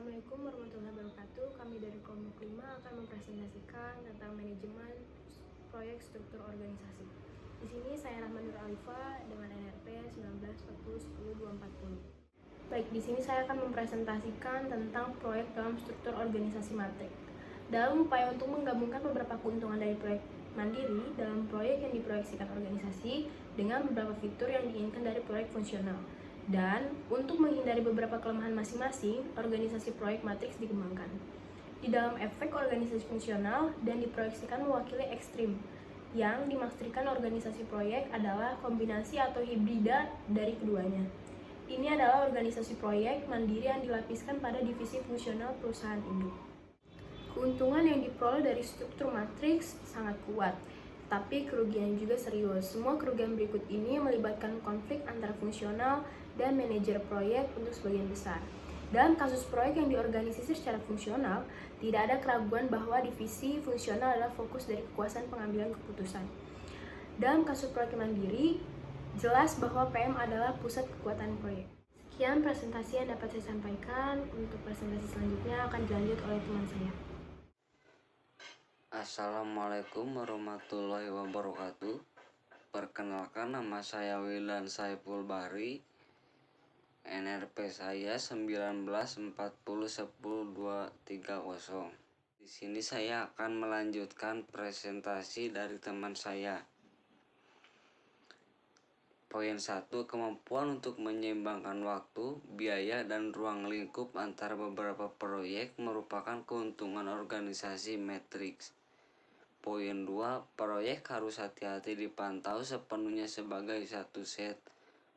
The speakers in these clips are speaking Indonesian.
Assalamualaikum warahmatullahi wabarakatuh. Kami dari kelompok 5 akan mempresentasikan tentang manajemen proyek struktur organisasi. Di sini saya Rahman Nur Alifa dengan NRP 1940102440. Baik, di sini saya akan mempresentasikan tentang proyek dalam struktur organisasi matrix. Dalam upaya untuk menggabungkan beberapa keuntungan dari proyek mandiri dalam proyek yang diproyeksikan organisasi dengan beberapa fitur yang diinginkan dari proyek fungsional. Dan untuk menghindari beberapa kelemahan masing-masing, organisasi proyek matriks dikembangkan. Di dalam efek organisasi fungsional dan diproyeksikan mewakili ekstrim. Yang dimaksudkan organisasi proyek adalah kombinasi atau hibrida dari keduanya. Ini adalah organisasi proyek mandiri yang dilapiskan pada divisi fungsional perusahaan induk. Keuntungan yang diperoleh dari struktur matriks sangat kuat, tapi kerugian juga serius. Semua kerugian berikut ini melibatkan konflik antara fungsional dan manajer proyek untuk sebagian besar. Dalam kasus proyek yang diorganisasi secara fungsional, tidak ada keraguan bahwa divisi fungsional adalah fokus dari kekuasaan pengambilan keputusan. Dalam kasus proyek mandiri, jelas bahwa PM adalah pusat kekuatan proyek. Sekian presentasi yang dapat saya sampaikan. Untuk presentasi selanjutnya akan dilanjut oleh teman saya. Assalamualaikum warahmatullahi wabarakatuh. Perkenalkan, nama saya Wilan Saiful Bahri. NRP saya 1940100230. Di sini saya akan melanjutkan presentasi dari teman saya. Poin 1, kemampuan untuk menyeimbangkan waktu, biaya, dan ruang lingkup antara beberapa proyek merupakan keuntungan organisasi matriks. Poin 2, proyek harus hati-hati dipantau sepenuhnya sebagai satu set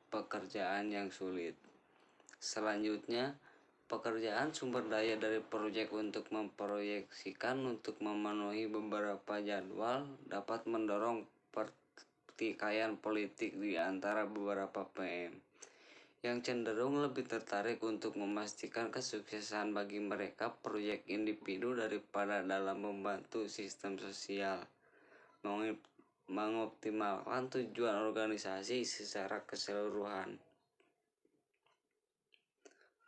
pekerjaan yang sulit. Selanjutnya, pekerjaan sumber daya dari proyek untuk memproyeksikan untuk memenuhi beberapa jadwal dapat mendorong pertikaian politik di antara beberapa PM yang cenderung lebih tertarik untuk memastikan kesuksesan bagi mereka proyek individu daripada dalam membantu sistem sosial mengoptimalkan tujuan organisasi secara keseluruhan.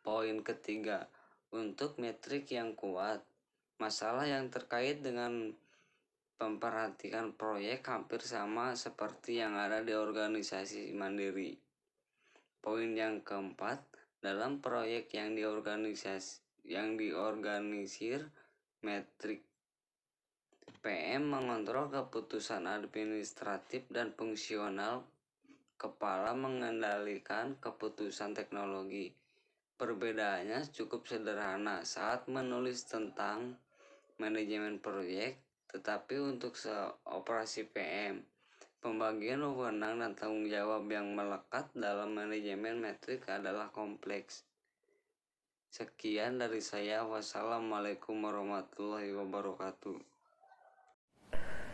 Poin ketiga, untuk metrik yang kuat, masalah yang terkait dengan memperhatikan proyek hampir sama seperti yang ada di organisasi mandiri. Poin yang keempat, dalam proyek yang diorganisir metrik, PM mengontrol keputusan administratif dan fungsional, kepala mengendalikan keputusan teknologi. Perbedaannya cukup sederhana saat menulis tentang manajemen proyek, tetapi untuk operasi PM, pembagian wewenang dan tanggung jawab yang melekat dalam manajemen metrik adalah kompleks. Sekian dari saya. Wassalamualaikum warahmatullahi wabarakatuh.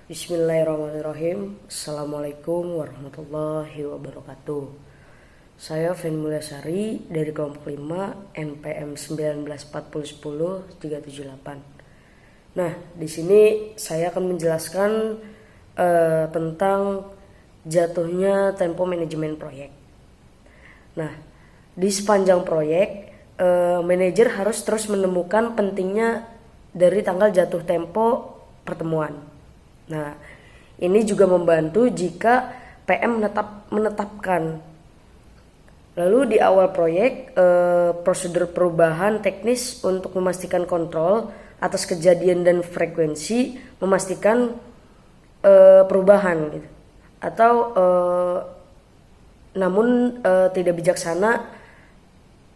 Bismillahirrahmanirrahim. Assalamualaikum warahmatullahi wabarakatuh. Saya Fen Mulyasari dari kelompok 5 NPM 1940100378. Nah, di sini saya akan menjelaskan tentang jatuhnya tempo manajemen proyek. Nah, di sepanjang proyek, manajer harus terus menemukan pentingnya dari tanggal jatuh tempo pertemuan. Nah, ini juga membantu jika PM menetapkan. Lalu di awal proyek, prosedur perubahan teknis untuk memastikan kontrol atas kejadian dan frekuensi, memastikan perubahan gitu. Atau namun tidak bijaksana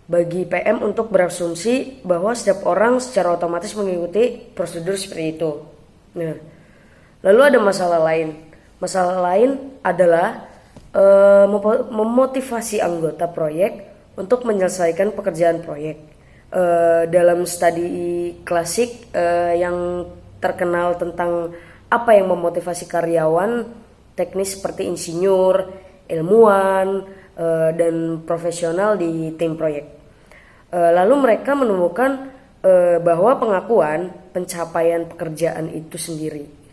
bagi PM untuk berasumsi bahwa setiap orang secara otomatis mengikuti prosedur seperti itu. Nah, lalu ada masalah lain. Masalah lain adalah memotivasi anggota proyek untuk menyelesaikan pekerjaan proyek. Dalam studi klasik yang terkenal tentang apa yang memotivasi karyawan teknis seperti insinyur, ilmuwan, dan profesional di tim proyek. Lalu mereka menemukan bahwa pengakuan pencapaian pekerjaan itu sendiri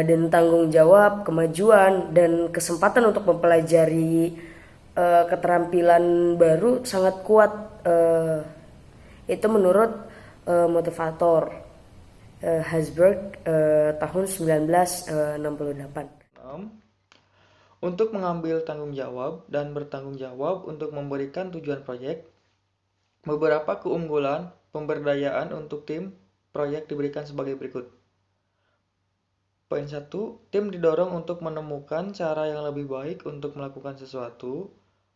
dan tanggung jawab, kemajuan, dan kesempatan untuk mempelajari keterampilan baru sangat kuat Itu menurut motivator Hasberg tahun 1968. 6. Untuk mengambil tanggung jawab dan bertanggung jawab untuk memberikan tujuan proyek, beberapa keunggulan pemberdayaan untuk tim proyek diberikan sebagai berikut. Poin 1, tim didorong untuk menemukan cara yang lebih baik untuk melakukan sesuatu.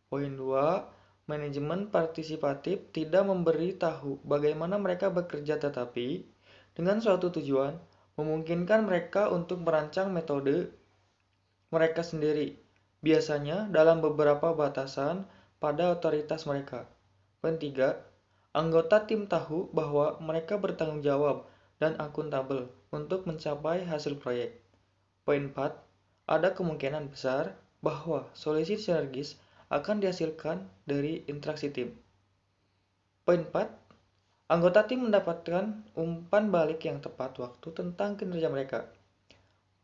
Poin 2, manajemen partisipatif tidak memberi tahu bagaimana mereka bekerja tetapi dengan suatu tujuan memungkinkan mereka untuk merancang metode mereka sendiri, biasanya dalam beberapa batasan pada otoritas mereka. Poin 3, anggota tim tahu bahwa mereka bertanggung jawab dan akuntabel untuk mencapai hasil proyek. Poin 4, ada kemungkinan besar bahwa solusi sinergis akan dihasilkan dari interaksi tim. Poin 4, anggota tim mendapatkan umpan balik yang tepat waktu tentang kinerja mereka.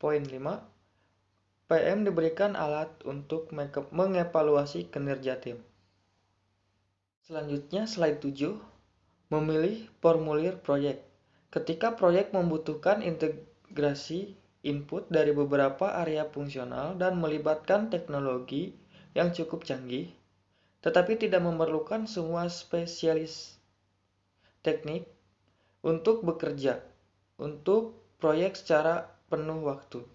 Poin 5, PM diberikan alat untuk mengevaluasi kinerja tim. Selanjutnya, slide 7, memilih formulir proyek. Ketika proyek membutuhkan integrasi input dari beberapa area fungsional dan melibatkan teknologi yang cukup canggih, tetapi tidak memerlukan semua spesialis teknik untuk bekerja untuk proyek secara penuh waktu.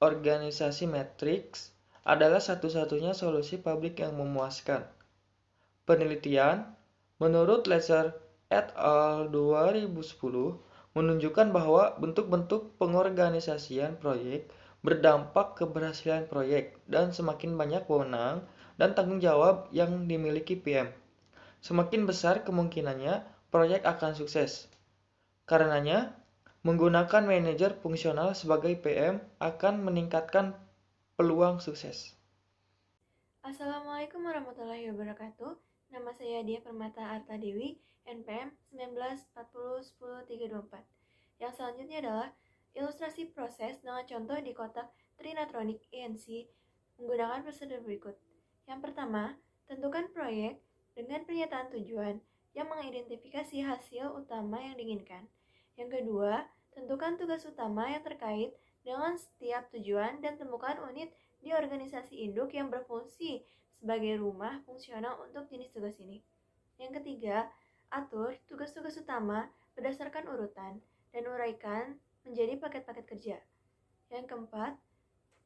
Organisasi matriks adalah satu-satunya solusi publik yang memuaskan. Penelitian menurut Lesser et al. 2010 menunjukkan bahwa bentuk-bentuk pengorganisasian proyek berdampak keberhasilan proyek dan semakin banyak wewenang dan tanggung jawab yang dimiliki PM, semakin besar kemungkinannya proyek akan sukses. Karenanya, menggunakan manajer fungsional sebagai PM akan meningkatkan peluang sukses. Assalamualaikum warahmatullahi wabarakatuh. Nama saya Dia Permata Arta Dewi, NPM 1940100324. Yang selanjutnya adalah ilustrasi proses dengan contoh di kotak Trinatronic ENC menggunakan prosedur berikut. Yang pertama, tentukan proyek dengan pernyataan tujuan yang mengidentifikasi hasil utama yang diinginkan. Yang kedua, tentukan tugas utama yang terkait dengan setiap tujuan dan temukan unit di organisasi induk yang berfungsi sebagai rumah fungsional untuk jenis tugas ini. Yang ketiga, atur tugas-tugas utama berdasarkan urutan dan uraikan menjadi paket-paket kerja. Yang keempat,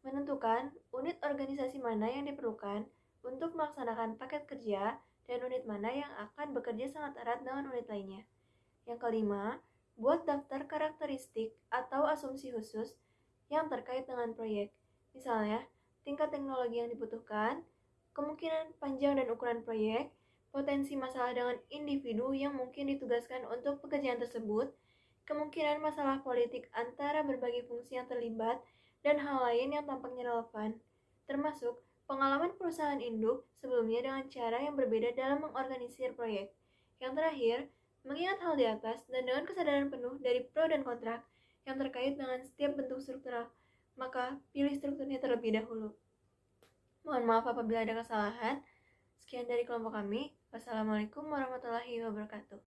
menentukan unit organisasi mana yang diperlukan untuk melaksanakan paket kerja dan unit mana yang akan bekerja sangat erat dengan unit lainnya. Yang kelima, buat daftar karakteristik atau asumsi khusus yang terkait dengan proyek. Misalnya, tingkat teknologi yang dibutuhkan, kemungkinan panjang dan ukuran proyek, potensi masalah dengan individu yang mungkin ditugaskan untuk pekerjaan tersebut, kemungkinan masalah politik antara berbagai fungsi yang terlibat, dan hal lain yang tampaknya relevan, termasuk pengalaman perusahaan induk sebelumnya dengan cara yang berbeda dalam mengorganisir proyek. Yang terakhir, mengingat hal di atas dan dengan kesadaran penuh dari pro dan kontra yang terkait dengan setiap bentuk struktural, maka pilih strukturnya terlebih dahulu. Mohon maaf apabila ada kesalahan. Sekian dari kelompok kami. Wassalamualaikum warahmatullahi wabarakatuh.